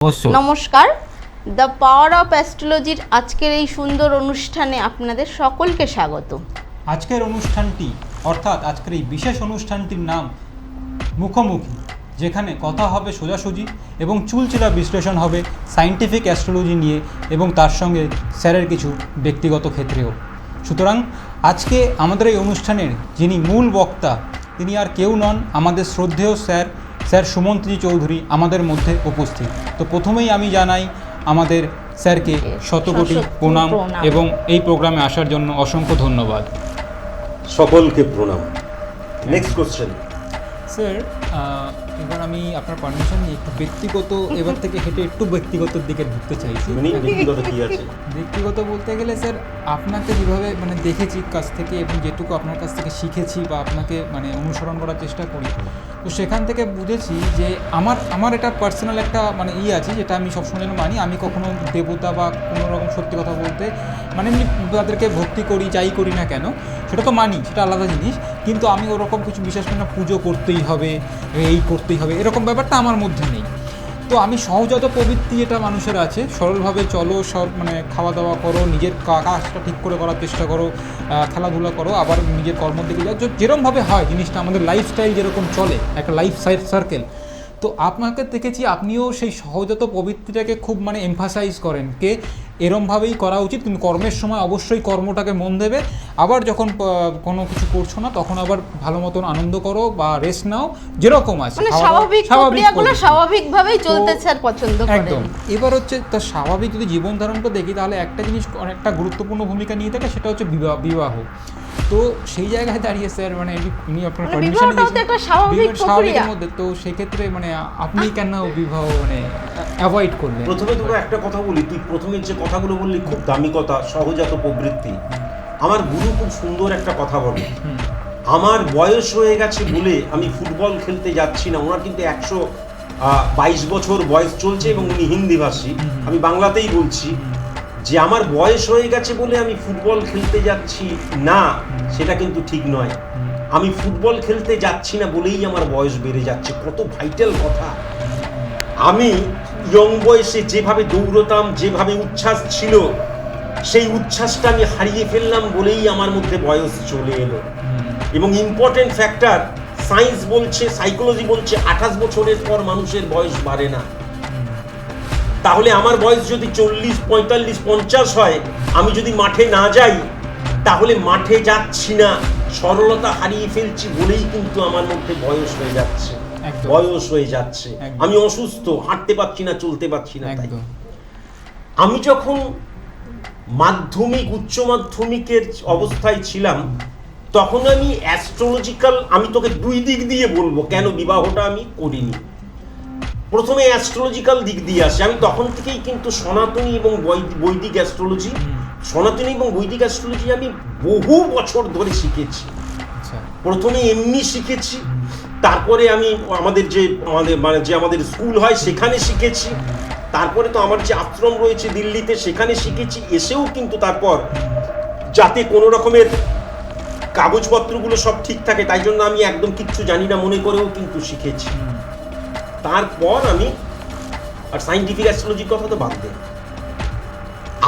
অবশ্যই। নমস্কার, the power of অ্যাস্ট্রোলজির আজকের এই সুন্দর অনুষ্ঠানে আপনাদের সকলকে স্বাগত। আজকের অনুষ্ঠানটি অর্থাৎ আজকের এই বিশেষ অনুষ্ঠানটির নাম মুখোমুখি, যেখানে কথা হবে সোজাসুজি এবং চুলচেরা বিশ্লেষণ হবে সায়েন্টিফিক অ্যাস্ট্রোলজি নিয়ে এবং তার সঙ্গে স্যারের কিছু ব্যক্তিগত ক্ষেত্রেও। সুতরাং আজকে আমাদের এই অনুষ্ঠানের যিনি মূল বক্তা তিনি আর কেউ নন, আমাদের শ্রদ্ধেয় স্যার সুমন্ত্রী চৌধুরী আমাদের মধ্যে উপস্থিত। তো প্রথমেই আমি জানাই আমাদের স্যারকে শতকোটি প্রণাম এবং এই প্রোগ্রামে আসার জন্য অসংখ্য ধন্যবাদ। সকলকে প্রণাম। Next question. স্যার, এবার আমি আপনার পারমিশন নিয়ে একটু ব্যক্তিগত, এবার থেকে হেঁটে একটু ব্যক্তিগতর দিকে ঢুকতে চাইছি। ব্যক্তিগত কি আছে? ব্যক্তিগত বলতে গেলে স্যার, আপনাকে যেভাবে দেখেছি কাছ থেকে এবং যেটুকু আপনার কাছ থেকে শিখেছি বা আপনাকে অনুসরণ করার চেষ্টা করি, তো সেখান থেকে বুঝেছি যে আমার এটা পার্সোনাল একটা আছে, যেটা আমি সবসময় যেন মানি। আমি কখনো দেবতা বা কোনো রকম সত্যি কথা বলতে এমনি তাদেরকে ভক্তি করি, যাই করি না কেন সেটা তো মানি, সেটা আলাদা জিনিস। কিন্তু আমি ওরকম কিছু বিশ্বাস করি না পুজো করতেই হবে, এই করতেই হবে, এরকম ব্যাপারটা আমার মধ্যে নেই। তো আমি সহজাত প্রবৃত্তি যেটা মানুষের আছে, সরলভাবে চলো, সব খাওয়া দাওয়া করো, নিজের কাজটা ঠিক করে করার চেষ্টা করো, খেলাধুলা করো, আবার নিজের কর্মের দিকে যাও, যেরকমভাবে হয় জিনিসটা, আমাদের লাইফস্টাইল যেরকম চলে, একটা লাইফ সার্কেল। তো আপনাকে দেখেছি আপনিও সেই সহজাত প্রবৃত্তিটাকে খুব এমফাসাইজ করেন, কে এরমভাবেই করা উচিত, কিন্তু কর্মের সময় অবশ্যই কর্মটাকে মন দেবে, আবার যখন কোনো কিছু করছো না তখন আবার ভালো মতন আনন্দ করো বা রেস্ট নাও, যেরকম আছে স্বাভাবিকভাবেই চলতে স্যার পছন্দ করেন। একদম। এবার হচ্ছে তার স্বাভাবিক যদি জীবন ধারণটা দেখি, তাহলে একটা জিনিস অনেকটা গুরুত্বপূর্ণ ভূমিকা নিয়ে থাকে, সেটা হচ্ছে বিবাহ। তো সেই জায়গায় দাঁড়িয়ে স্যার উনি আপনার পারমিশন স্বাভাবিকের মধ্যে, তো সেক্ষেত্রে আপনি কেন বিবাহ অ্যাভয়েড করলেন? প্রথমে তোকে একটা কথা বলি, তুই প্রথমে যে কথাগুলো বললি খুব দামি কথা, সহজাত প্রবৃত্তি। আমার গুরু খুব সুন্দর একটা কথা বলে, আমার বয়স হয়ে গেছে বলে আমি ফুটবল খেলতে যাচ্ছি না। ওনার কিন্তু 122 বছর বয়স চলছে এবং উনি হিন্দি ভাষী, আমি বাংলাতেই বলছি, যে আমার বয়স হয়ে গেছে বলে আমি ফুটবল খেলতে যাচ্ছি না, সেটা কিন্তু ঠিক নয়। আমি ফুটবল খেলতে যাচ্ছি না বলেই আমার বয়স বেড়ে যাচ্ছে। কত ভাইটাল কথা। আমি ইয়ং বয়সে যেভাবে দৌড়তাম, যেভাবে উচ্ছ্বাস ছিল, সেই উচ্ছ্বাসটা আমি হারিয়ে ফেললাম বলেই আমার মধ্যে বয়স চলে এলো। এবং ইম্পর্টেন্ট ফ্যাক্টর, সায়েন্স বলছে, সাইকোলজি বলছে, 28 বছরের পর মানুষের বয়স বাড়ে না। তাহলে আমার বয়স যদি 40, 45, 50 হয়, আমি যদি মাঠে না যাই, তাহলে মাঠে যাচ্ছি না, সরলতা হারিয়ে ফেলছি বলেই কিন্তু আমার মধ্যে বয়স হয়ে যাচ্ছে। আমি অসুস্থ, হাঁটতে পারছি না, চলতে পারছি না। তাই আমি যখন মাধ্যমিক, উচ্চ মাধ্যমিকের অবস্থায় ছিলাম, তখন আমি অ্যাস্ট্রোলজিক্যাল, আমি তোকে দুই দিক দিয়ে বলবো কেন বিবাহটা আমি করিনি। প্রথমে অ্যাস্ট্রোলজিক্যাল দিক দিয়ে আসে। আমি তখন থেকেই কিন্তু সনাতনী এবং বৈদিক অ্যাস্ট্রোলজি, আমি বহু বছর ধরে শিখেছি। প্রথমে এমনি শিখেছি, তারপরে আমি আমাদের স্কুল হয় সেখানে শিখেছি, তারপরে তো আমার যে আশ্রম রয়েছে দিল্লিতে সেখানে শিখেছি। এসেও কিন্তু তারপর যাতে কোনো রকমের কাগজপত্রগুলো সব ঠিক থাকে, তাই জন্য আমি একদম কিচ্ছু জানি না মনে করেও কিন্তু শিখেছি। তারপর আমি আর সায়েন্টিফিক অ্যাস্ট্রোলজির কথা তো বাদ দেই,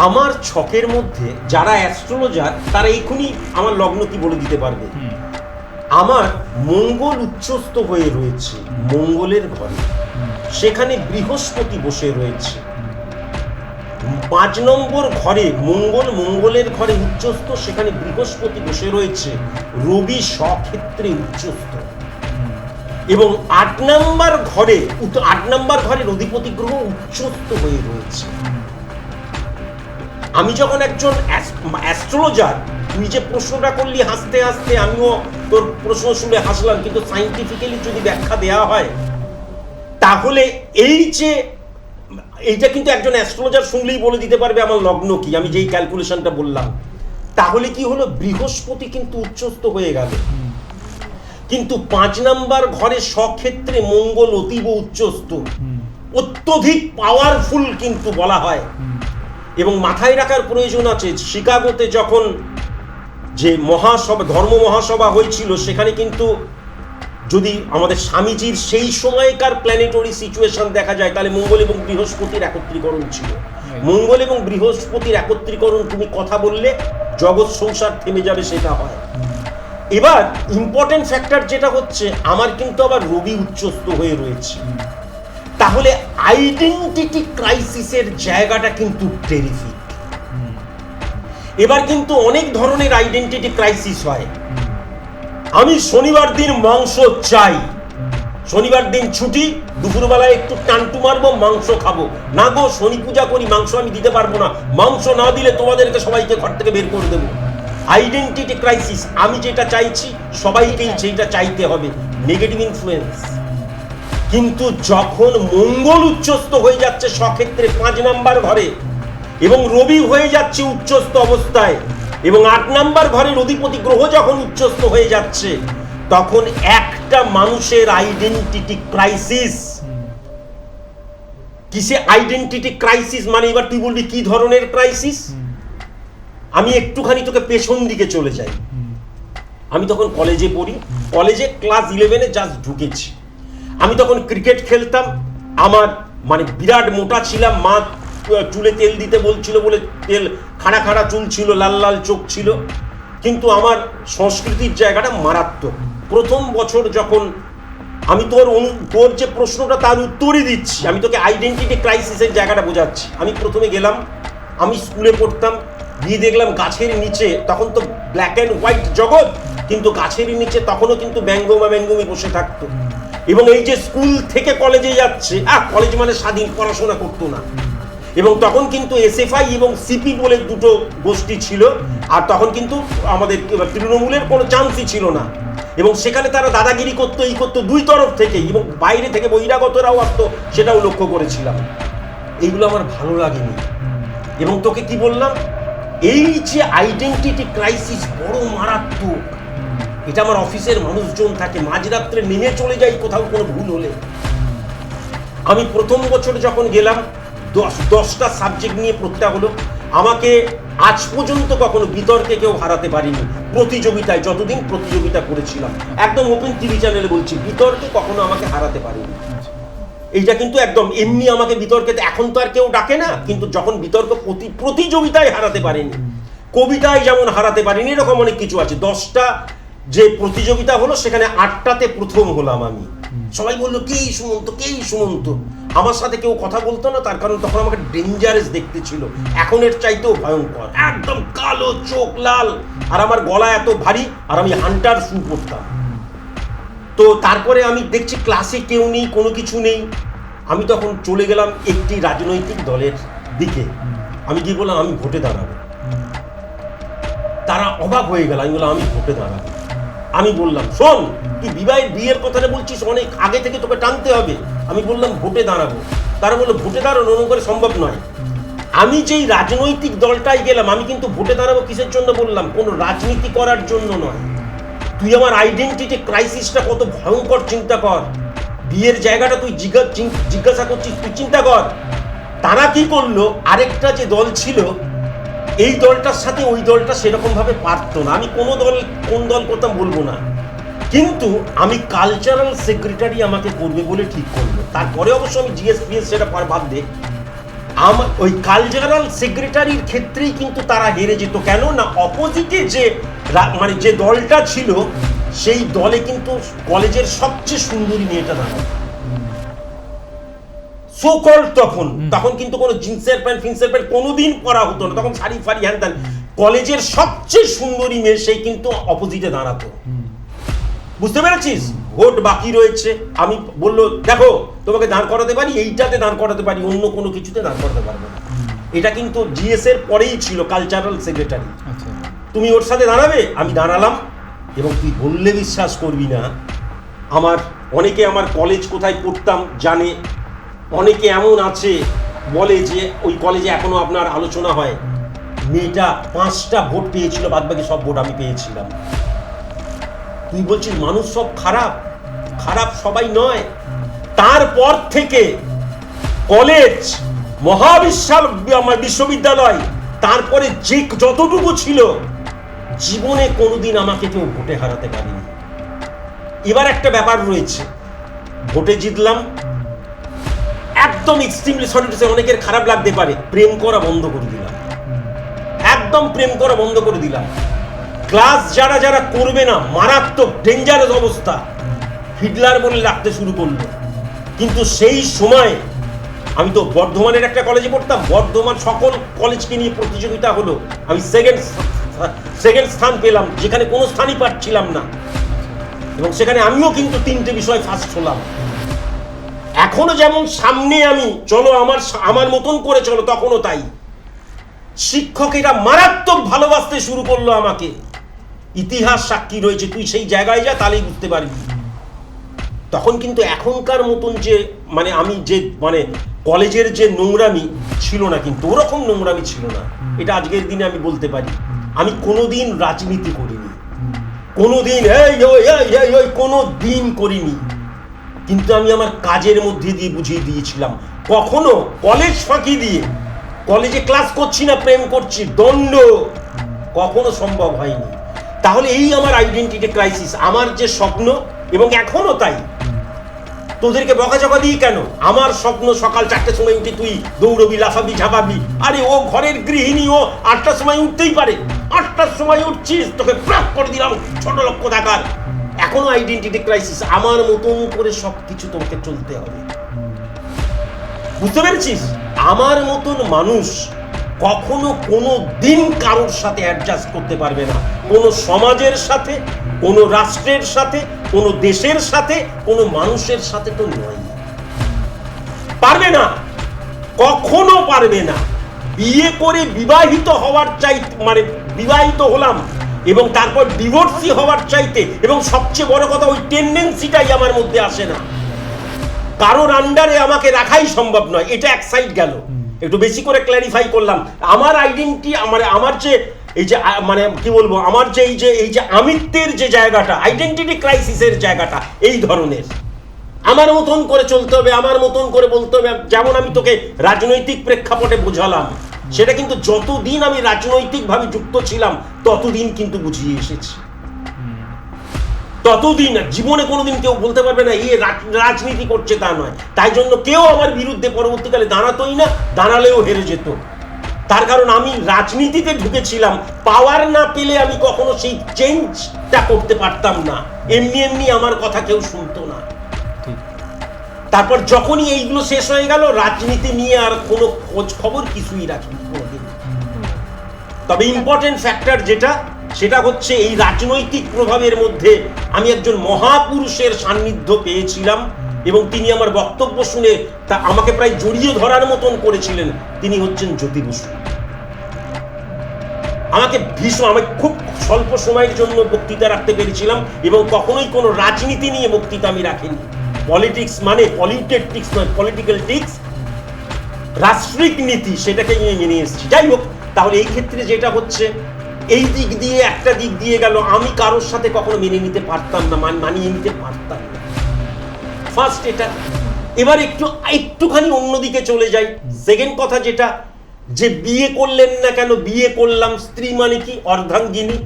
আমার ছকের মধ্যে যারা অ্যাস্ট্রোলজার তারা এখনই আমার লগ্ন কি বলে দিতে পারবে। আমার মঙ্গল উচ্চস্থ হয়ে রয়েছে মঙ্গলের ঘরে, সেখানে বৃহস্পতি বসে রয়েছে। 5 নম্বর ঘরে মঙ্গলের ঘরে উচ্চস্থ, সেখানে বৃহস্পতি বসে রয়েছে, রবি স্বক্ষেত্রে উচ্চস্থ। এবং 8 নম্বর ঘরের অধিপতি গ্রহ উচ্চস্থ হয়ে রয়েছে। আমি যখন একজন অ্যাস্ট্রোলজার, তুই যে প্রশ্নটা করলি হাসতে হাসতে, আমিও তোর প্রশ্ন শুনে হাসলাম, কিন্তু সায়েন্টিফিক্যালি যদি ব্যাখ্যা দেওয়া হয়, তাহলে এইটা কিন্তু একজন অ্যাস্ট্রোলজার শুনলেই বলে দিতে পারবে আমার লগ্ন কি, আমি যেই ক্যালকুলেশনটা বললাম। তাহলে কি হলো, বৃহস্পতি কিন্তু উচ্চস্থ হয়ে গেল, কিন্তু 5 নম্বর ঘরে স্বক্ষেত্রে মঙ্গল অতীব উচ্চস্থ, অত্যধিক পাওয়ারফুল কিন্তু বলা হয়। এবং মাথায় রাখার প্রয়োজন আছে, শিকাগোতে যখন যে ধর্ম মহাসভা হয়েছিল, সেখানে কিন্তু যদি আমাদের স্বামীজির সেই সময়কার প্ল্যানেটরি সিচুয়েশন দেখা যায়, তাহলে মঙ্গল এবং বৃহস্পতির একত্রীকরণ ছিল। মঙ্গল এবং বৃহস্পতির একত্রীকরণ, তুমি কথা বললে জগৎ সংসার থেমে যাবে, সেটা হয়। এবার ইম্পর্টেন্ট ফ্যাক্টর যেটা হচ্ছে, আমার কিন্তু আবার রবি উচ্চস্থ হয়ে রয়েছে, তাহলে আইডেন্টিটি ক্রাইসিসের জায়গাটা কিন্তু টেরিফিক। এবার কিন্তু অনেক ধরনের আইডেন্টিটি ক্রাইসিস হয়। আমি শনিবার দিন মাংস চাই, শনিবার দিন ছুটি, দুপুরবেলায় একটু টানটু মারবো, মাংস খাবো। না গো, শনি পূজা করি, মাংস আমি দিতে পারবো না, মাংস না দিলে তোমাদেরকে সবাইকে ঘর থেকে বের করে দেবো। আইডেন্টিটি ক্রাইসিস, আমি যেটা চাইছি সবাইকেই সেইটা চাইতে হবে, নেগেটিভ ইনফ্লুয়েন্স। কিন্তু যখন মঙ্গল উচ্চস্থ হয়ে যাচ্ছে স্বক্ষেত্রে 5 নাম্বার ঘরে, এবং রবি হয়ে যাচ্ছে উচ্চস্থ অবস্থায়, এবং 8 নাম্বার ঘরের অধিপতি গ্রহ যখন উচ্চস্থ হয়ে যাচ্ছে, তখন একটা মানুষের আইডেন্টিটি ক্রাইসিস। কিসে আইডেন্টিটি ক্রাইসিস মানে? এবার তুই বলবি কি ধরনের ক্রাইসিস। আমি একটুখানি তোকে পেছন দিকে চলে যাই। আমি তখন কলেজে পড়ি, কলেজে ক্লাস 11-এ জাস্ট ঢুকেছি। আমি তখন ক্রিকেট খেলতাম, আমার মানে বিরাট মোটা ছিলাম, মা চুলে তেল দিতে বলছিল বলে তেল, খাড়া খাড়া চুল ছিল, লাল লাল চোখ ছিল, কিন্তু আমার সংস্কৃতির জায়গাটা মারাত্মক। প্রথম বছর যখন আমি তোর যে প্রশ্নটা তার উত্তরই দিচ্ছি, আমি তোকে আইডেন্টিটি ক্রাইসিসের জায়গাটা বোঝাচ্ছি। আমি প্রথমে গেলাম, আমি স্কুলে পড়তাম, গিয়ে দেখলাম গাছের নিচে, তখন তো ব্ল্যাক অ্যান্ড হোয়াইট জগৎ, কিন্তু গাছের নিচে তখনও কিন্তু ব্যঙ্গমি বসে থাকতো। এবং এই যে স্কুল থেকে কলেজে যাচ্ছে, কলেজ মানে স্বাধীন, পড়াশোনা করতো না। এবং তখন কিন্তু এসএফআই এবং সিপি বলে দুটো গোষ্ঠী ছিল, আর তখন কিন্তু আমাদের তৃণমূলের কোনো চান্সই ছিল না। এবং সেখানে তারা দাদাগিরি করতো, এই করতো দুই তরফ থেকে, এবং বাইরে থেকে বহিরাগতরাও আসতো, সেটাও লক্ষ্য করেছিলাম। এইগুলো আমার ভালো লাগেনি। এবং তোকে কি বললাম, এই যে আইডেন্টিটি ক্রাইসিস বড় মারাত্মক। এটা আমার অফিসের মানুষজন থাকে, মাঝরাত্রে নেমে চলে যাই কোথাও কোনো ভুল হলে। আমি প্রথম বছর যখন গেলাম, 10টা সাবজেক্ট নিয়ে পড়তে হলো আমাকে। আজ পর্যন্ত কখনো বিতর্কে কেউ হারাতে পারিনি প্রতিযোগিতায়, যতদিন প্রতিযোগিতা করেছিলাম। একদম ওপেন টিভি চ্যানেলে বলছি, বিতর্কে কখনো আমাকে হারাতে পারিনি। এইটা কিন্তু একদম এমনি আমাকে বিতর্কে, এখন তো আর কেউ ডাকে না, কিন্তু যখন বিতর্ক প্রতিযোগিতায় হারাতে পারেনি, কবিতায় যেমন হারাতে পারিনি, এরকম অনেক কিছু আছে। 10টা যে প্রতিযোগিতা হলো, সেখানে 8টাতে প্রথম হলাম আমি। সবাই বললো কেই সুমন্ত, কেই সুমন্ত। আমার সাথে কেউ কথা বলতো না, তার কারণ তখন আমাকে ডেঞ্জারাস দেখতে ছিল, এখনের চাইতেও ভয়ঙ্কর, একদম কালো, চোখ লাল, আর আমার গলা এত ভারী, আর আমি হান্টার শু পরতাম। তো তারপরে আমি দেখছি ক্লাসে কেউ নেই, কোনো কিছু নেই। আমি তখন চলে গেলাম একটি রাজনৈতিক দলের দিকে। আমি কি বললাম, আমি ভোটে দাঁড়াবো। তারা অবাক হয়ে গেল। আমি বললাম, আমি ভোটে দাঁড়াবো। আমি বললাম, শোন, তুই বিয়ের কথাটা বলছিস, অনেক আগে থেকে তোকে টানতে হবে। আমি বললাম ভোটে দাঁড়াবো। তারা বললো ভোটে দাঁড়ানো অনু করে সম্ভব নয়। আমি যেই রাজনৈতিক দলটায় গেলাম, আমি কিন্তু ভোটে দাঁড়াবো কিসের জন্য বললাম, কোনো রাজনীতি করার জন্য নয়। তুই আমার আইডেন্টিটি ক্রাইসিসটা কত ভয়ঙ্কর চিন্তা কর। বিয়ের জায়গাটা তুই জিজ্ঞাসা করছিস, তুই চিন্তা কর। তারা কি করলো, আরেকটা যে দল ছিল, এই দলটার সাথে ওই দলটা সেরকম ভাবে পারতো না। আমি কোন দল করতাম বলবো না, কিন্তু আমি কালচারাল সেক্রেটারি আমাকে করবে বলে ঠিক করলো। তারপরে অবশ্য আমি জিএসপিএস সেটা বাদ দে, আমার ওই কালচারাল সেক্রেটারির ক্ষেত্রেই কিন্তু তারা হেরে যেত। কেন না, অপোজিটে যে মানে যে দলটা ছিল, সেই দলে কিন্তু কলেজের সবচেয়ে সুন্দরী মেয়েটা দাঁড়ায়। সোকল তখন কিন্তু কোনো জিন্সের প্যান্ট কোনোদিন পরা হতো না, তখন শাড়ি ফাড়ি হ্যান ত্যান। কলেজের সবচেয়ে সুন্দরী মেয়ে, সেই কিন্তু অপোজিটে দাঁড়াতো। বুঝতে পেরেছিস? ভোট বাকি রয়েছে। আমি বললো, দেখো তোমাকে দাঁড় করাতে পারি, এইটাতে দাঁড় করাতে পারি, অন্য কোনো কিছুতে দাঁড় করাতে পারবো না। এটা কিন্তু জিএস এর পরেই ছিল, কালচারাল সেক্রেটারি। তুমি ওর সাথে দাঁড়াবে? আমি দাঁড়ালাম। এবং তুই বললে বিশ্বাস করবি না, অনেকে আমার কলেজ কোথায় পড়তাম জানে, অনেকে এমন আছে বলে যে ওই কলেজে এখনো আপনার আলোচনা হয়, মেয়েটা 5টা ভোট পেয়েছিল, বাদবাকি সব ভোট আমি পেয়েছিলাম। তুই বলছিস মানুষ সব খারাপ? খারাপ সবাই নয়। তারপর থেকে কলেজ, বিশ্ববিদ্যালয়, তারপরে যে যতটুকু ছিল, জীবনে কোনোদিন আমাকে কেউ ভোটে হারাতে পারেনি। এবার একটা ব্যাপার রয়েছে, ভোটে জিতলাম, একদম এক্সট্রিমলি সরি টু সে, অনেকের খারাপ লাগতে পারে, প্রেম করা বন্ধ করে দিলাম, একদম প্রেম করা বন্ধ করে দিলাম। ক্লাস যারা যারা করবে না, মারাত্মক ডেঞ্জারাস অবস্থা, হিটলার বলে রাখতে শুরু করলো। কিন্তু সেই সময় আমি তো বর্ধমানের একটা কলেজে পড়তাম, বর্ধমান সকল কলেজকে নিয়ে প্রতিযোগিতা হলো, আমি সেকেন্ড স্থান পেলাম, যেখানে কোনো স্থানই পাচ্ছিলাম না, এবং সেখানে আমিও কিন্তু 3টে বিষয় ফার্স্ট হলাম। এখনো যেমন সামনে আমি চলো আমার মতন করে চলো, তখনও তাই। শিক্ষকেরা মারাত্মক ভালোবাসতে শুরু করলো আমাকে। ইতিহাস সাক্ষী রয়েছে, তুই সেই জায়গায় যা, তাহলেই বুঝতে পারবি। তখন কিন্তু এখনকার মতন যে মানে আমি যে মানে কলেজের যে নোংরামি ছিল না, কিন্তু ওরকম নোংরামি ছিল না, এটা আজকের দিনে আমি বলতে পারি। আমি কোনোদিন রাজনীতি করিনি, কোনোদিন কোনো দিন করিনি, কিন্তু আমি আমার কাজের মধ্যে দিয়ে বুঝিয়ে দিয়েছিলাম। কখনো কলেজ ফাঁকি দিয়ে, কলেজে ক্লাস করছি না প্রেম করছি, দণ্ড কখনো সম্ভব হয়নি। তাহলে এই আমার আইডেন্টিটি ক্রাইসিস, আমার যে স্বপ্ন, এবং এখনো তাই। তোদেরকে বকাঝকা দিই কেন? আমার স্বপ্ন সকাল 4টের সময় উঠে তুই দৌড়বি, লাফাবি, ঝাঁপাবি। আরে ও ঘরের গৃহিণী, ও 8টার সময় উঠতেই পারে, 8টার সময় উঠছিস, তোকে প্রাক করে দিলাম ছোট লক্ষ্য দেখার। এখনো আইডেন্টিটি ক্রাইসিস, আমার মতন করে সবকিছু তোমাকে চলতে হবে, বুঝতে পেরেছিস? আমার মতন মানুষ কখনো কোনো দিন কারোর সাথে অ্যাডজাস্ট করতে পারবে না, কোনো সমাজের সাথে, কোনো রাষ্ট্রের সাথে, কোনো দেশের সাথে, কোনো মানুষের সাথে তো নয়, পারবে না, কখনো পারবে না। বিয়ে করে বিবাহিত হওয়ার মানে বিবাহিত হলাম এবং তারপর ডিভোর্সি হওয়ার চাইতে, এবং সবচেয়ে বড় কথা, ওই টেন্ডেন্সিটাই আমার মধ্যে আসে না। কারোর আন্ডারে আমাকে রাখাই সম্ভব নয়, এটা এক সাইড গেল। একটু বেশি করে ক্ল্যারিফাই করলাম। আমার আইডেন্টিটি, আমার যে এই যে মানে কি বলবো, আমার যে এই যে আমিত্বের যে জায়গাটা, আইডেন্টিটি ক্রাইসিসের জায়গাটা এই ধরনের। আমার মতন করে চলতে হবে, আমার মতন করে বলতে হবে। যেমন আমি তোকে রাজনৈতিক প্রেক্ষাপটে বোঝালাম, সেটা কিন্তু যতদিন আমি রাজনৈতিকভাবে যুক্ত ছিলাম ততদিন কিন্তু বুঝিয়ে এসেছি। ততদিন জীবনে কোনোদিন কেউ বলতে পারবে না এই রাজনীতি করছে, তা নয়। তাই জন্য কেউ আমার বিরুদ্ধে পরবর্তীকালে দাঁড়াতোই না, দাঁড়ালেও হেরে যেত। তার কারণ আমি রাজনীতিতে ঢুকেছিলাম, পাওয়ার না পেলে আমি কখনো সেই চেঞ্জটা করতে পারতাম না। এমনি এমনি আমার কথা কেউ শুনতো না। তারপর যখনই এইগুলো শেষ হয়ে গেল, রাজনীতি নিয়ে আর কোনো খোঁজ খবর কিছুই রাখিনি কোনোদিন। তবে ইম্পর্টেন্ট ফ্যাক্টর যেটা, সেটা হচ্ছে এই রাজনৈতিক প্রভাবের মধ্যে আমি একজন মহাপুরুষের সান্নিধ্য পেয়েছিলাম, এবং তিনি আমার বক্তব্য শুনে তা আমাকে প্রায় জড়িয়ে ধরার মতন করেছিলেন। তিনি হচ্ছেন জ্যোতি বসু। আমাকে আমি খুব স্বল্প সময়ের জন্য বক্তৃতা রাখতে পেরেছিলাম, এবং কখনোই কোনো রাজনীতি নিয়ে বক্তৃতা আমি রাখিনি। পলিটিক্স মানে পলিউটেড টিক্স নয়, পলিটিক্যাল টিক্স, রাষ্ট্রিক নীতি, সেটাকে নিয়ে মেনে এসেছি। যাই হোক, তাহলে এই ক্ষেত্রে যেটা হচ্ছে, এই দিক দিয়ে একটা দিক দিয়ে গেল, আমি কারোর সাথে কখনো মেনে নিতে পারতাম না, মানিয়ে নিতে পারতাম না, ফার্স্ট এটা। এবার একটুখানি অন্যদিকে চলে যাই। সেকেন্ড কথা যেটা, যে বিয়ে করলেন না কেন? বিয়ে করলাম, স্ত্রী মানে কি? অর্ধাঙ্গিনী।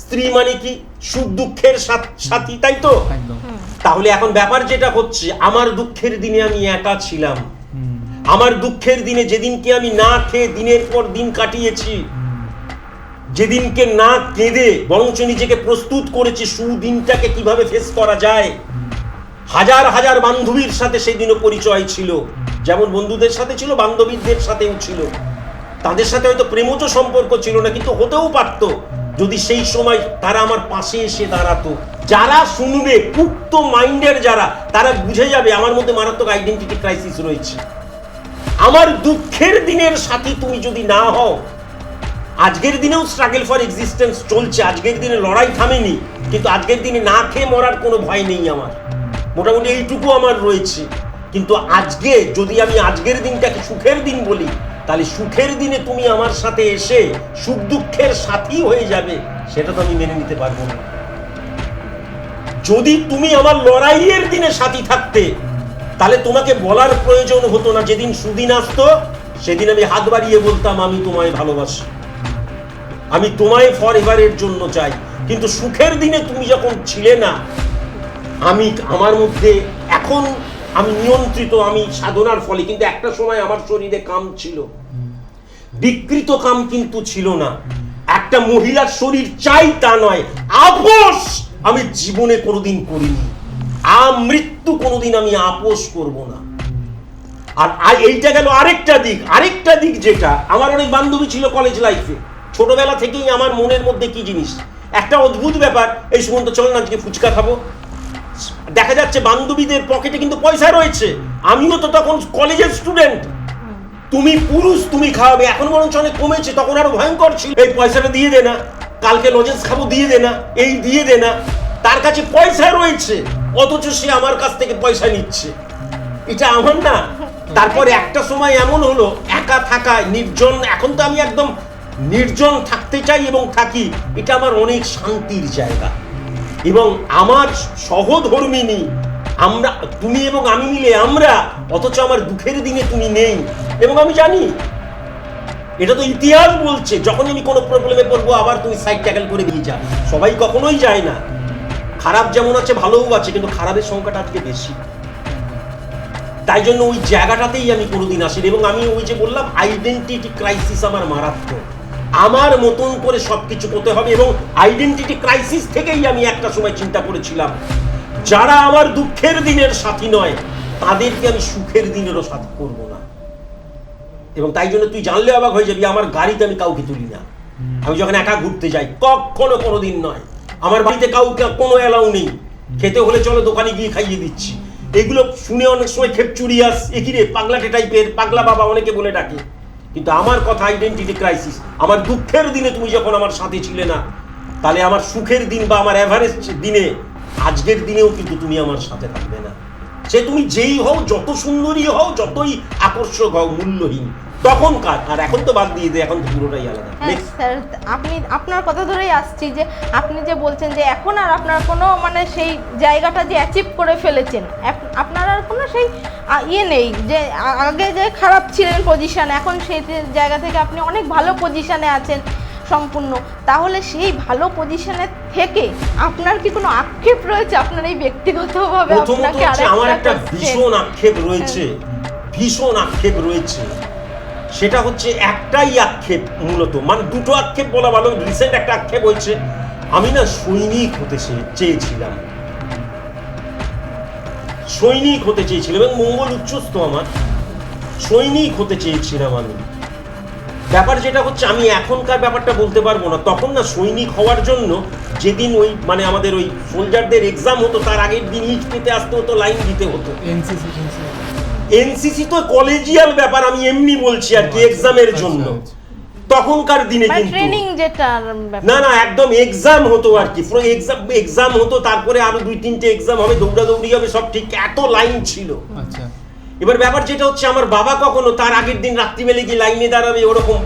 স্ত্রী মানে কি? সুখ দুঃখের সাথী, তাই তো? তাহলে এখন ব্যাপার যেটা হচ্ছে, আমার দুঃখের দিনে আমি একা ছিলাম। আমার দুঃখের দিনে, যেদিনকে আমি না খেয়ে দিনের পর দিন কাটিয়েছি, যেদিনকে না কেঁদে বরঞ্চ নিজেকে প্রস্তুত করেছি সুদিনটাকে কিভাবে ফেস করা যায়, হাজার হাজার বান্ধবীর সাথে সেদিনও পরিচয় ছিল। যেমন বন্ধুদের সাথে ছিল, বান্ধবীদের সাথেও ছিল। তাদের সাথে হয়তো প্রেমজ সম্পর্ক ছিল না, কিন্তু হতেও পারত যদি সেই সময় তারা আমার পাশে এসে দাঁড়াতো। যারা শুনবে, পুক্ত মাইন্ডের যারা, তারা বুঝে যাবে আমার মধ্যে মারাত্মক আইডেন্টিটি ক্রাইসিস রয়েছে। আমার দুঃখের দিনের সাথী তুমি যদি না হও, আজকের দিনেও স্ট্রাগল ফর এক্সিস্টেন্স চলছে, আজকের দিনে লড়াই থামেনি, কিন্তু আজকের দিনে না খেয়ে মরার কোনো ভয় নেই আমার, মোটামুটি এইটুকু আমার রয়েছে। কিন্তু আজকে যদি আমি আজকের দিনটাকে সুখের দিন বলি, তাহলে সুখের দিনে তুমি আমার সাথে এসে সুখ দুঃখের সাথী হয়ে যাবে, সেটা তো আমি মেনে নিতে পারবো না। যদি তুমি আমার লড়াইয়ের দিনে সাথী থাকতে, তাহলে তোমাকে বলার প্রয়োজন হতো না। যেদিন সুদিন আসতো, সেদিন আমি হাত বাড়িয়ে বলতাম, আমি তোমায় ভালোবাসি, আমি তোমায় ফর এভারের জন্য চাই। কিন্তু সুখের দিনে তুমি যখন ছিলে না, আমি আমার মধ্যে এখন আমি নিয়ন্ত্রিত, আমি সাধনার ফলে, কিন্তু একটা সময় আমার শরীরে কাম ছিল, বিকৃত কাম কিন্তু ছিল না। একটা মহিলার শরীর চাই তা নয়, আপোষ আমি জীবনে কোনোদিন করিনি, মৃত্যু কোনোদিন আমি আপোষ করব না। আর এইটা গেল আরেকটা দিক যেটা আমার অনেক বান্ধবী ছিল কলেজ লাইফে, ছোটবেলা থেকেই আমার মনের মধ্যে কি জিনিস, একটা অদ্ভুত ব্যাপার, এই সুমন্ত চল না আজকে ফুচকা খাবো। দেখা যাচ্ছে বান্ধবীদের পকেটে কিন্তু পয়সা রয়েছে, আমিও তো তখন কলেজের স্টুডেন্ট, তুমি পুরুষ তুমি খাওয়াবে, এখন বরঞ্চ অনেক কমেছে, তখন আরো ভয়ঙ্কর ছিল, এই পয়সাটা দিয়ে দে না, কালকে লজেন্স খাবো দিয়ে দে না, এই দিয়ে দে না, তার কাছে পয়সা রয়েছে অথচ সে আমার কাছ থেকে পয়সা নিচ্ছে, এটা আমার না। তারপরে একটা সময় এমন হলো একা থাকা, নির্জন, এখন তো আমি একদম নির্জন থাকতে চাই এবং থাকি, এটা আমার অনেক শান্তির জায়গা। এবং আমার সহধর্মিনী, আমরা তুমি এবং আমি মিলে আমরা, অথচ আমার দুঃখের দিনে তুমি নেই। এবং আমি জানি এটা তো ইতিহাস বলছে, যখন আমি কোনো প্রবলেমে পড়বো আবার তুমি সাইড ট্যাকেল করে দিয়ে যা, সবাই কখনোই যায় না, খারাপ যেমন আছে ভালোও আছে, কিন্তু খারাপের সংখ্যাটা আজকে বেশি। তাই জন্য ওই জায়গাটাতেই আমি কোনোদিন আসিনি। এবং আমি ওই যে বললাম আইডেন্টিটি ক্রাইসিস আমার মারাত্মক, আমার মতন করে সবকিছু করতে হবে। এবং আইডেন্টিটি ক্রাইসিস থেকেই আমি একটা সময় চিন্তা করেছিলাম, যারা আমার দুঃখের দিনের সাথী নয় তাদেরকে আমি সুখের দিনেরও সাথী করব না। এবং তাই জন্য তুই জানলে অবাক হয়ে যাবি, আমার গাড়িতে আমি কাউকে তুলি না। আমি যখন একা ঘুরতে যাই কখনো কোনোদিন নয়, আমার বাড়িতে কাউকে কোনো অ্যালাউ নেই, খেতে হলে চলো দোকানে গিয়ে খাইয়ে দিচ্ছি। এগুলো শুনে অনেক সময় খেপচুরিয়াস, একিরে পাগলাটে টাইপের, পাগলা বাবা অনেকে বলে ডাকে, কিন্তু আমার কথা আইডেন্টিটি ক্রাইসিস। আমার দুঃখের দিনে তুমি যখন আমার সাথে ছিলে না, তাহলে আমার সুখের দিন বা আমার এভারেজ দিনে, আজকের দিনেও কিন্তু তুমি আমার সাথে থাকবে না। সে তুমি যেই হও, যত সুন্দরী হও, যতই আকর্ষক হও, মূল্যহীন তখনকার। আর এখন তো বাদ দিয়ে দে, এখন তো পুরোটাই আলাদা। স্যার, আপনি আপনার কথা ধরেই আসছি যে আপনি যে বলছেন যে এখন আর আপনার কোনো মানে সেই জায়গাটা যে অ্যাচিভ করে ফেলেছেন, আপনার আর কোনো সেই ইয়ে নেই যে আগে যে খারাপ ছিলেন পজিশন, এখন সেই জায়গা থেকে আপনি অনেক ভালো পজিশনে আছেন সম্পূর্ণ। তাহলে সেই ভালো পজিশনে থেকে আপনার কি কোনো আক্ষেপ রয়েছে আপনার এই ব্যক্তিগতভাবে? আপনাকে আমার একটা ভীষণ আক্ষেপ রয়েছে, ভীষণ আক্ষেপ রয়েছে। সেটা হচ্ছে একটাই আক্ষেপ, মূলত মানে দুটো আক্ষেপ বলা ভালো। রিসেন্ট একটা আক্ষেপ হয়েছে, আমি না সৈনিক হতে চেয়েছিলাম, সৈনিক হতে চেয়েছিলাম এবং মঙ্গল উচ্চস্থ, আমার সৈনিক হতে চেয়েছিলাম আমি। ব্যাপার যেটা হচ্ছে, আমি এখনকার ব্যাপারটা বলতে পারবো না, তখন না সৈনিক হওয়ার জন্য যেদিন ওই মানে আমাদের ওই সোলজারদের এক্সাম হতো, তার আগের দিন ইট পেতে আসতে হতো, লাইন দিতে হতো। এনসিসি তো কলেজিয়াল ব্যাপার, আমি এমনি বলছি আর কি, এক্সামের জন্য। তখনকার দিনে কিন্তু ট্রেনিং যেটা না একদম এক্সাম হতো আর কি, এক্সাম হতো, তারপরে আরো 2-3টে এক্সাম হবে, দৌড়াদৌড়ি হবে, সব ঠিক, এত লাইন ছিল। আচ্ছা, এবার ব্যাপার যেটা হচ্ছে, আমার বাবা কখনো তার আগের দিন রাত্রিবেলা গিয়ে লাইনে দাঁড়াবে ওরকম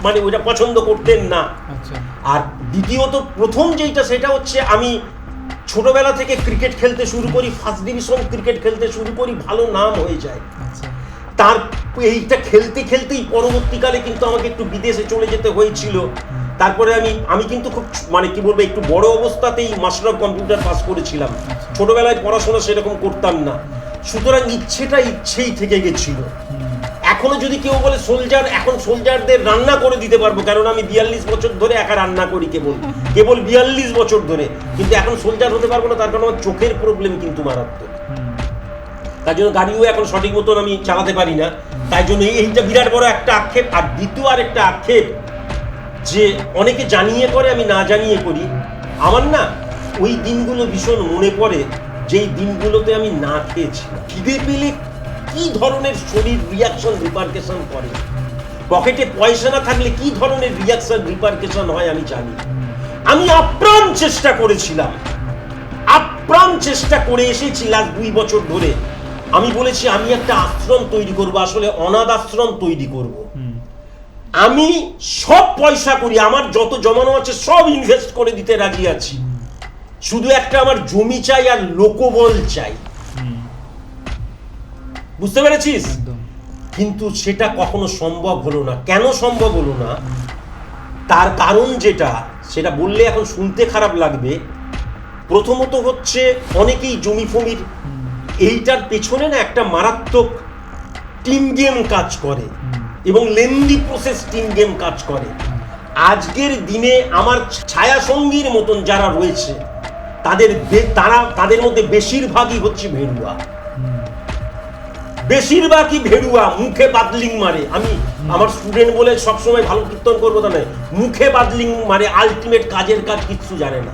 মানে ওইটা পছন্দ করতেন না। আচ্ছা। আর দ্বিতীয়ত প্রথম যেটা সেটা হচ্ছে, আমি ছোটবেলা থেকে ক্রিকেট খেলতে শুরু করি, ফার্স্ট ডিভিশন ক্রিকেট খেলতে শুরু করি, ভালো নাম হয়ে যায়। আচ্ছা। তার এইটা খেলতে খেলতেই পরবর্তীকালে কিন্তু আমাকে একটু বিদেশে চলে যেতে হয়েছিল। তারপরে আমি কিন্তু খুব মানে কি বলবো, একটু বড় অবস্থাতেই মাস্টার অফ কম্পিউটার পাস করেছিলাম। ছোটবেলায় পড়াশোনা সেরকম করতাম না, সুতরাং ইচ্ছেটা ইচ্ছেই থেকে গেছিল। এখনো যদি কেউ বলে সোলজার, এখন সোলজারদের রান্না করে দিতে পারবো, কারণ আমি 42 বছর ধরে একা রান্না করি, কেবল 42 বছর ধরে। কিন্তু এখন সোলজার হতে পারবো না, তার কারণ আমার চোখের প্রবলেম কিন্তু মারাত্মক। তার জন্য গাড়িও এখন সঠিক মতন আমি চালাতে পারি না। তাই জন্য এইটা বিরাট বড় একটা আক্ষেপ। আর দ্বিতীয় আর একটা আক্ষেপ, যে অনেকে জানিয়ে করে, আমি না জানিয়ে করি। আমার না ওই দিনগুলো ভীষণ মনে পড়ে, যেই দিনগুলোতে আমি না খেয়েছিলাম। খিদে পেলে কি ধরনের শরীর রিয়াকশন রিপারকেশন করে, পকেটে পয়সা না থাকলে কি ধরনের রিয়াকশন রিপারকেশন হয় আমি জানি। আমি আপ্রাণ চেষ্টা করেছিলাম, আপ্রাণ চেষ্টা করে এসেছি লাস্ট 2 বছর ধরে। আমি বলেছি আমি একটা আশ্রম তৈরি করব, আসলে অনাথ আশ্রম তৈরি করব। আমি সব পয়সা করি, আমার যত জমানো আছে সব ইনভেস্ট করে দিতে রাজি আছি, শুধু একটা আমার জমি চাই আর লোকবল চাই। বুঝতে পেরেছিস? কিন্তু সেটা কখনো সম্ভব হলো না। কেন সম্ভব হলো না, তার কারণ যেটা, সেটা বললে এখন শুনতে খারাপ লাগবে। প্রথমত হচ্ছে অনেকেই জমি ফমির এইটার পেছনে না একটা মারাত্মক টিম গেম কাজ করে এবং লেন্দি প্রসেস টিম গেম কাজ করে। আজকের দিনে আমার ছায়া সঙ্গীর মতন যারা রয়েছে তাদের মধ্যে বেশিরভাগই হচ্ছে ভেড়ুয়া, বেশিরভাগই ভেড়ুয়া, মুখে বাদলিং মারে। আমি আমার স্টুডেন্ট বলে সবসময় ভালো কীর্তন করবো তা নয়, মুখে বাদলিং মারে, আলটিমেট কাজের কাজ কিচ্ছু জানে না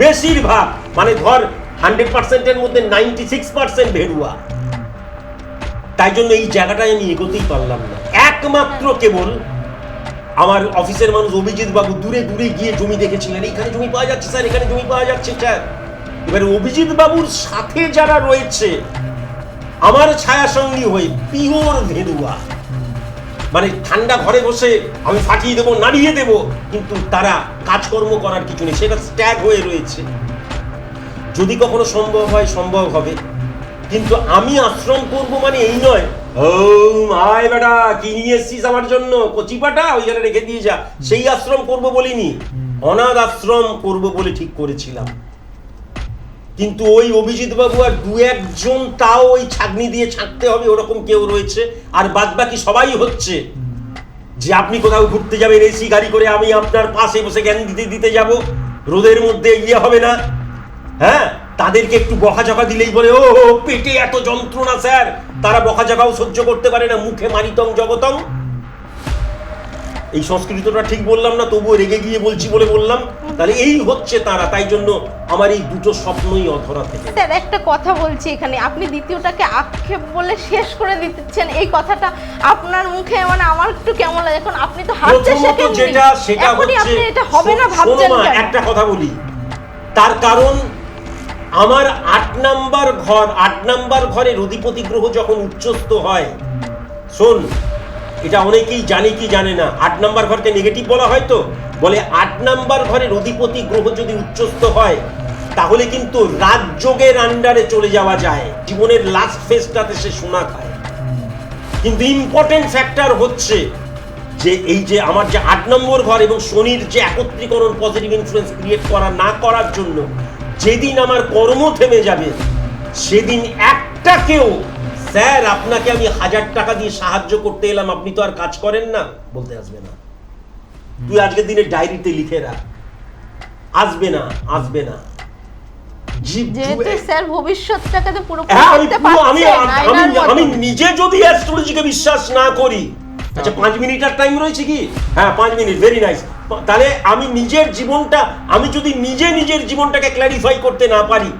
বেশিরভাগ। মানে ধর 100%-এর মধ্যে 96% ভেড়ুয়া। তাই জন্য এই জায়গাটায় আমি এগোতেই পারলাম না। একমাত্র কেবল আমার অফিসের মানুষ অভিজিৎ বাবু দূরে দূরে গিয়ে জমি দেখেছিলেন, এখানে জমি পাওয়া যাচ্ছে স্যার, এখানে জমি পাওয়া যাচ্ছে স্যার। এবারে অভিজিৎ বাবুর সাথে যারা রয়েছে আমার ছায়া সঙ্গী হয়ে পিওর ভেড়ুয়া, মানে ঠান্ডা ঘরে বসে আমি ফাটিয়ে দেবো, নাড়িয়ে দেবো, কিন্তু তারা কাজকর্ম করার কিছু নেই, সেটা স্ট্যাগ হয়ে রয়েছে। যদি কখনো সম্ভব হয় সম্ভব হবে, কিন্তু আমি আশ্রম করব মানে এই নয় ও আয় বেটা কি নিয়ে এসছিস আমার জন্য, কচি পাটা ওইখানে রেখে দিয়ে যা, সেই আশ্রম করব বলিনি, অনাথ আশ্রম করব বলে ঠিক করেছিলাম। কিন্তু ওই অভিজিৎ বাবু আর দু একজন তাও ওই ছাগনি দিয়ে ছাঁকতে হবে ওরকম কেউ রয়েছে, আর বাদ বাকি সবাই হচ্ছে যে আপনি কোথাও ঘুরতে যাবেন এসি গাড়ি করে, আমি আপনার পাশে বসে জ্ঞান দিতে যাব, রোদের মধ্যে ইয়ে হবে না। হ্যাঁ, তাদেরকে একটু বকাঝকা দিলেই বলে ও পেটে এত যন্ত্রণা স্যার, তারা বকাঝকাও সহ্য করতে পারে না, মুখে মারিতং জগতং। এই সংস্কৃতটা ঠিক বললাম না, তবুও রেগে গিয়ে বলছি বলে বললাম। তাহলে এই হচ্ছে তারা, তাই জন্য আমার এই দুটো স্বপ্নই অধরা থেকে। স্যার একটা কথা বলছি এখানে, আপনি দ্বিতীয়টাকে আক্ষেপ বলে শেষ করে দিচ্ছেন, এই কথাটা আপনার মুখে মানে আমার একটু কেমন লাগে। এখন আপনি তো হাঁটতে শেখেননি, যেটা সেটা হচ্ছে আপনি এটা হবে না ভাবছেন কেন? একটা কথা বলি, তার কারণ আমার 8 নাম্বার ঘরের অধিপতি গ্রহ যখন উচ্চস্থ হয়, শোন এটা অনেকেই জানে কি জানে না, 8 নাম্বার ঘরকে নেগেটিভ বলা হয়, তো বলে 8 নাম্বার ঘরের অধিপতি গ্রহ যদি উচ্চস্থ হয় তাহলে কিন্তু রাজযোগের আন্ডারে চলে যাওয়া যায়, জীবনের লাস্ট ফেজটাতে সে সোনা খায়। কিন্তু ইম্পর্টেন্ট ফ্যাক্টর হচ্ছে যে এই যে আমার যে 8 নম্বর ঘর এবং শনির যে একত্রীকরণ পজিটিভ ইনফ্লুয়েন্স ক্রিয়েট করা না করার জন্য যেদিন আমার কর্ম থেমে যাবে সেদিন একটা কেউ স্যার আপনাকে আমি 1000 টাকা দিয়ে সাহায্য করতে এলাম, আপনি তো আর কাজ করেন না বলতে আসবে না। তুই আজকের দিনে ডায়েরিতে লিখে রাখ, আসবে না, আসবে না। যেহেতু স্যার ভবিষ্যৎটাকে তো পুরো আমি নিজে যদি অ্যাস্ট্রোলজিকে বিশ্বাস না করি, আচ্ছা 5 মিনিটের টাইম রয়েছে কি? হ্যাঁ 5 মিনিট, ভেরি নাইস। তাহলে আমি নিজের জীবনটা, আমি যদি নিজের জীবনটাকে ক্ল্যারিফাই করতে না পারি,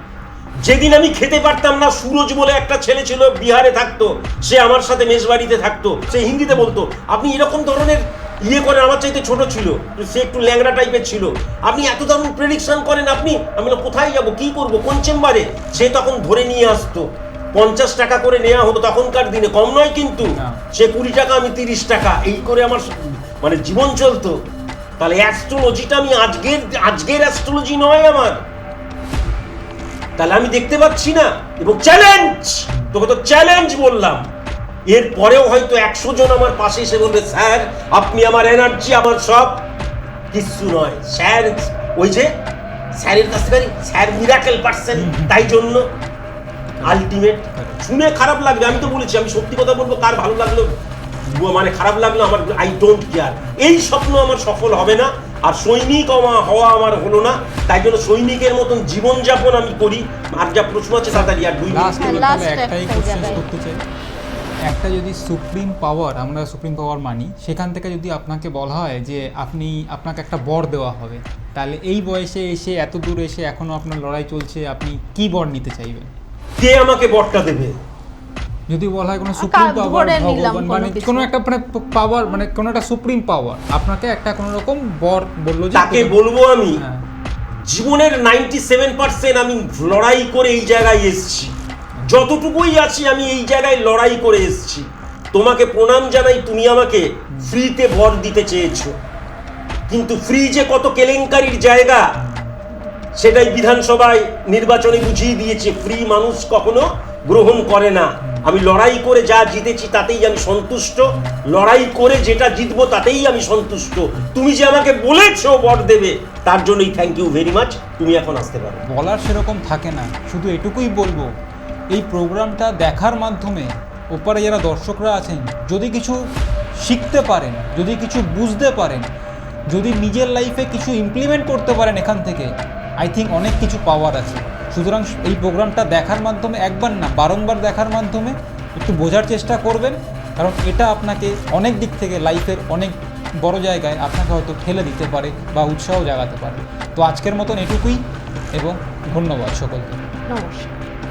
যেদিন আমি খেতে পারতাম না, সুরজ বলে একটা ছেলে ছিল বিহারে থাকতো, সে আমার সাথে মেসবাড়িতে থাকতো, সে হিন্দিতে বলতো, আপনি এরকম ধরনের ইয়ে করেন, আমার চাইতে ছোট ছিল, সে একটু ল্যাংড়া টাইপের ছিল, আপনি এত দারুণ প্রেডিকশন করেন আপনি, আমি কোথায় যাব, কি করব, কোন চেম্বারে, সে তখন ধরে নিয়ে আসতো, 50 টাকা করে নেওয়া হতো তখনকার দিনে, কম নয় কিন্তু, সে 20 টাকা আমি 30 টাকা, এই করে আমার মানে জীবন চলতো। তাহলে অ্যাস্ট্রোলজিটা আমি আজকের অ্যাস্ট্রোলজি নয় আমার, তাহলে আমি দেখতে পাচ্ছি না। এবং চ্যালেঞ্জ, তোকে তো চ্যালেঞ্জ বললাম, এর পরেও হয়তো 100 জন আমার পাশে এসে বলবে স্যার আপনি আমার এনার্জি, আমার সব কিছু নয় স্যার, ওই যে স্যারের কাছ থেকে স্যার মিরাকেল পারসন, তাই জন্য আলটিমেট শুনে খারাপ লাগবে, আমি তো বলেছি আমি সত্যি কথা বলবো, কার ভালো লাগলো মানে খারাপ লাগলো আমার, আই ডোন্ট কেয়ার, এই স্বপ্ন আমার সফল হবে না। আর সৈনিক হওয়া আমার হলো না, তাই জন্য সৈনিকের মতন জীবনযাপন আমি করি। আর যা প্রশ্ন আছে তাড়াতাড়ি, আর 2 মিনিট একটাই কোশ্চেন করতে চাই, একটা যদি সুপ্রিম পাওয়ার, আমরা সুপ্রিম পাওয়ার মানি, সেখান থেকে যদি আপনাকে বলা হয় যে আপনাকে একটা বর দেওয়া হবে, তাহলে এই বয়সে এসে এত দূর এসে এখনো আপনার লড়াই চলছে, আপনি কি বর নিতে চাইবেন? কে আমাকে বরটা দেবে? যদি বলা হয় কোনো সুপ্রিম পাওয়ার, ভগবান মানে কোনো একটা মানে পাওয়ার, মানে কোনো একটা সুপ্রিম পাওয়ার আপনাকে একটা কোনো রকম বর বললো, যে তাকে বলবো আমি জীবনের 97% আমি লড়াই করে এই জায়গায় এসেছি, যতটুকুই আছি আমি এই জায়গায় লড়াই করে এসেছি, তোমাকে প্রণাম জানাই, তুমি আমাকে ফ্রিতে বর দিতে চেয়েছো, কিন্তু ফ্রি যে কত কেলেঙ্কারির জায়গা সেটাই বিধানসভায় নির্বাচনে বুঝিয়ে দিয়েছে, ফ্রি মানুষ কখনো গ্রহণ করে না। আমি লড়াই করে যা জিতেছি তাতেই আমি সন্তুষ্ট, লড়াই করে যেটা জিতবো তাতেই আমি সন্তুষ্ট। তুমি যে আমাকে বলেছো বর দেবে, তার জন্যই থ্যাংক ইউ ভেরি মাচ। তুমি এখন আসতে পারো। বলার সেরকম থাকে না, শুধু এটুকুই বলবো, এই প্রোগ্রামটা দেখার মাধ্যমে ওপারে যারা দর্শকরা আছেন যদি কিছু শিখতে পারেন, যদি কিছু বুঝতে পারেন, যদি নিজের লাইফে কিছু ইমপ্লিমেন্ট করতে পারেন এখান থেকে, আই থিঙ্ক অনেক কিছু পাওয়ার আছে। সুতরাং এই প্রোগ্রামটা দেখার মাধ্যমে, একবার না বারংবার দেখার মাধ্যমে একটু বোঝার চেষ্টা করবেন, কারণ এটা আপনাকে অনেক দিক থেকে লাইফের অনেক বড় জায়গায় আপনাকে হয়তো ঠেলে দিতে পারে বা উৎসাহ জাগাতে পারে। তো আজকের মতন এটুকুই, এবং ধন্যবাদ সকলকে। নমস্কার।